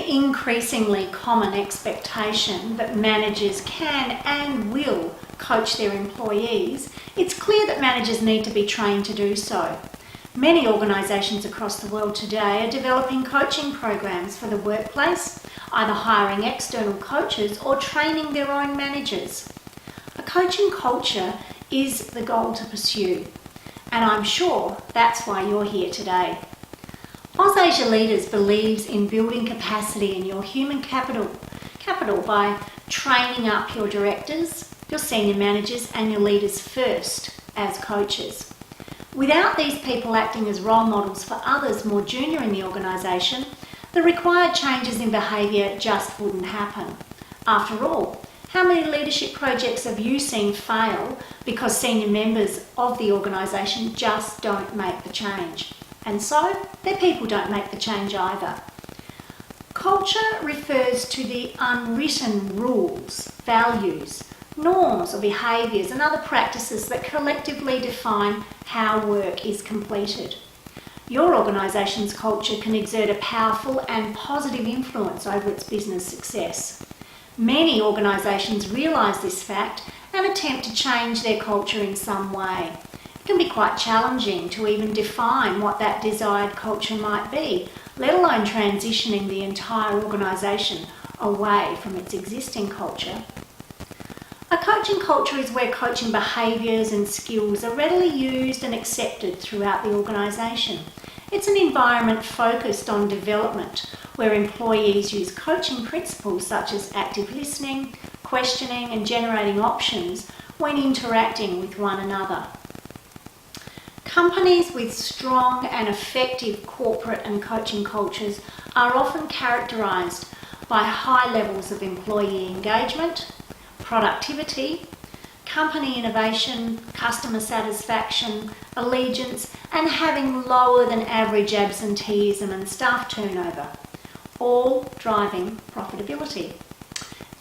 increasingly common expectation that managers can and will coach their employees, it's clear that managers need to be trained to do so. Many organisations across the world today are developing coaching programs for the workplace, either hiring external coaches or training their own managers. A coaching culture is the goal to pursue, and I'm sure that's why you're here today. OzAsia Leaders believes in building capacity in your human capital by training up your directors, your senior managers and your leaders first as coaches. Without these people acting as role models for others more junior in the organisation, the required changes in behaviour just wouldn't happen. After all, how many leadership projects have you seen fail because senior members of the organisation just don't make the change? And so, their people don't make the change either. Culture refers to the unwritten rules, values, norms or behaviours and other practices that collectively define how work is completed. Your organisation's culture can exert a powerful and positive influence over its business success. Many organisations realise this fact and attempt to change their culture in some way. It can be quite challenging to even define what that desired culture might be, let alone transitioning the entire organisation away from its existing culture. A coaching culture is where coaching behaviours and skills are readily used and accepted throughout the organisation. It's an environment focused on development, where employees use coaching principles such as active listening, questioning and generating options when interacting with one another. Companies with strong and effective corporate and coaching cultures are often characterised by high levels of employee engagement, productivity, company innovation, customer satisfaction, allegiance, and having lower than average absenteeism and staff turnover, all driving profitability.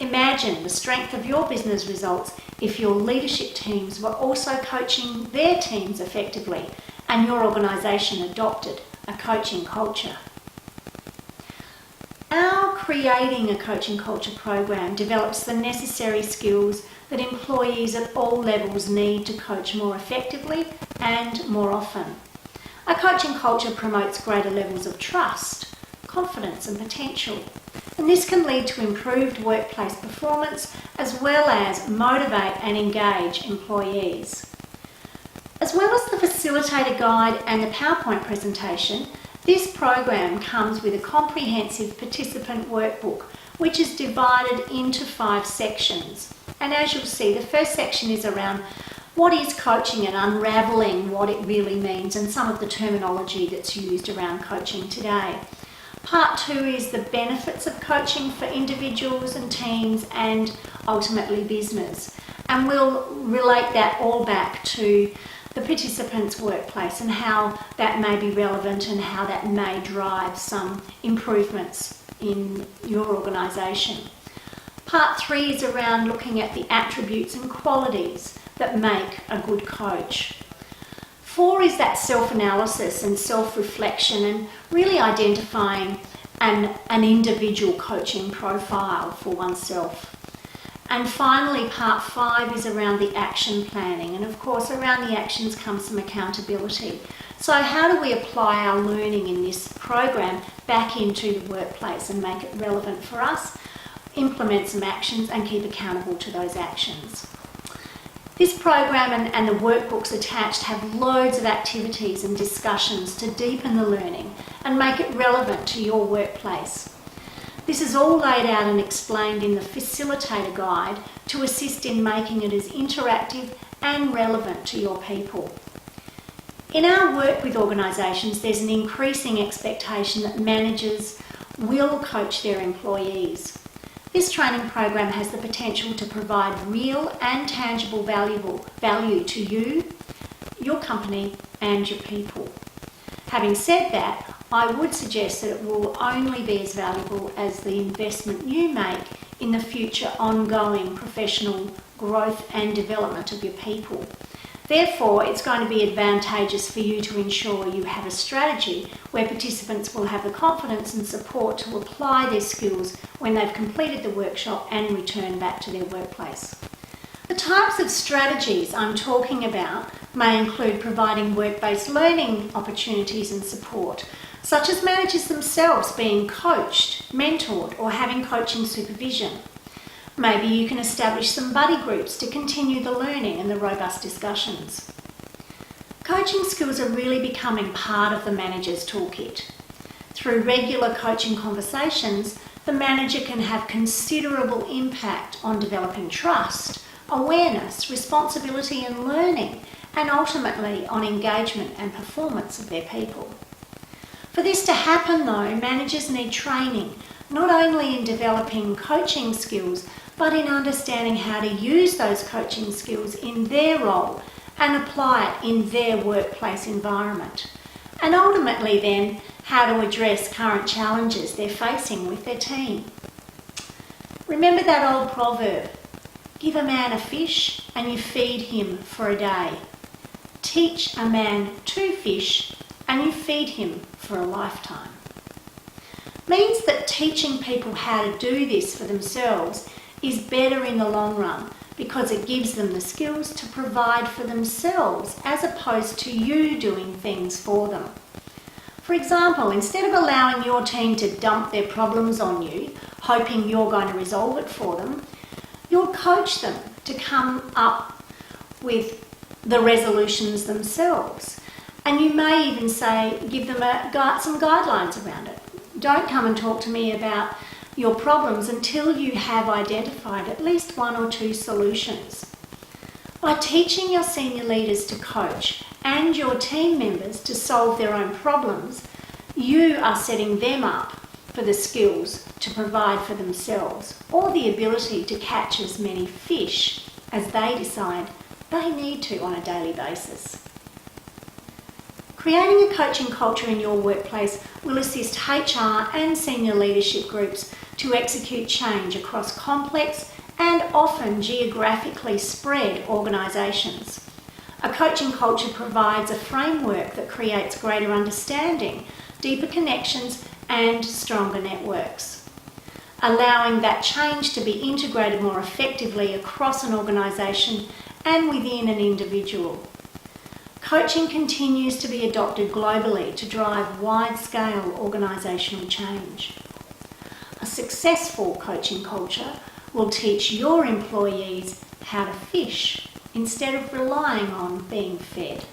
Imagine the strength of your business results if your leadership teams were also coaching their teams effectively and your organisation adopted a coaching culture. Our Creating a Coaching Culture program develops the necessary skills that employees at all levels need to coach more effectively and more often. A coaching culture promotes greater levels of trust, confidence and potential, and this can lead to improved workplace performance as well as motivate and engage employees. As well as the facilitator guide and the PowerPoint presentation, this program comes with a comprehensive participant workbook which is divided into 5 sections. And as you'll see, the first section is around what is coaching and unravelling what it really means and some of the terminology that's used around coaching today. Part 2 is the benefits of coaching for individuals and teams and ultimately business. And we'll relate that all back to the participant's workplace and how that may be relevant and how that may drive some improvements in your organisation. Part 3 is around looking at the attributes and qualities that make a good coach. 4 is that self-analysis and self-reflection and really identifying an individual coaching profile for oneself. And finally, part 5 is around the action planning. And of course, around the actions comes some accountability. So how do we apply our learning in this program back into the workplace and make it relevant for us, implement some actions and keep accountable to those actions? This program and the workbooks attached have loads of activities and discussions to deepen the learning and make it relevant to your workplace. This is all laid out and explained in the facilitator guide to assist in making it as interactive and relevant to your people. In our work with organisations, there's an increasing expectation that managers will coach their employees. This training program has the potential to provide real and tangible value to you, your company and your people. Having said that, I would suggest that it will only be as valuable as the investment you make in the future ongoing professional growth and development of your people. Therefore, it's going to be advantageous for you to ensure you have a strategy where participants will have the confidence and support to apply their skills when they've completed the workshop and return back to their workplace. The types of strategies I'm talking about may include providing work-based learning opportunities and support, such as managers themselves being coached, mentored, or having coaching supervision. Maybe you can establish some buddy groups to continue the learning and the robust discussions. Coaching skills are really becoming part of the manager's toolkit. Through regular coaching conversations, the manager can have considerable impact on developing trust, awareness, responsibility and learning, and ultimately on engagement and performance of their people. For this to happen though, managers need training, not only in developing coaching skills, but in understanding how to use those coaching skills in their role and apply it in their workplace environment. And ultimately then, how to address current challenges they're facing with their team. Remember that old proverb, give a man a fish and you feed him for a day. Teach a man to fish and you feed him for a lifetime. Means that teaching people how to do this for themselves is better in the long run because it gives them the skills to provide for themselves as opposed to you doing things for them. For example, instead of allowing your team to dump their problems on you, hoping you're going to resolve it for them, you'll coach them to come up with the resolutions themselves. And you may even say, give them some guidelines around it. Don't come and talk to me about your problems until you have identified at least one or two solutions. By teaching your senior leaders to coach and your team members to solve their own problems, you are setting them up for the skills to provide for themselves or the ability to catch as many fish as they decide they need to on a daily basis. Creating a coaching culture in your workplace will assist HR and senior leadership groups to execute change across complex and often geographically spread organisations. A coaching culture provides a framework that creates greater understanding, deeper connections and stronger networks, allowing that change to be integrated more effectively across an organisation and within an individual. Coaching continues to be adopted globally to drive wide-scale organisational change. A successful coaching culture will teach your employees how to fish instead of relying on being fed.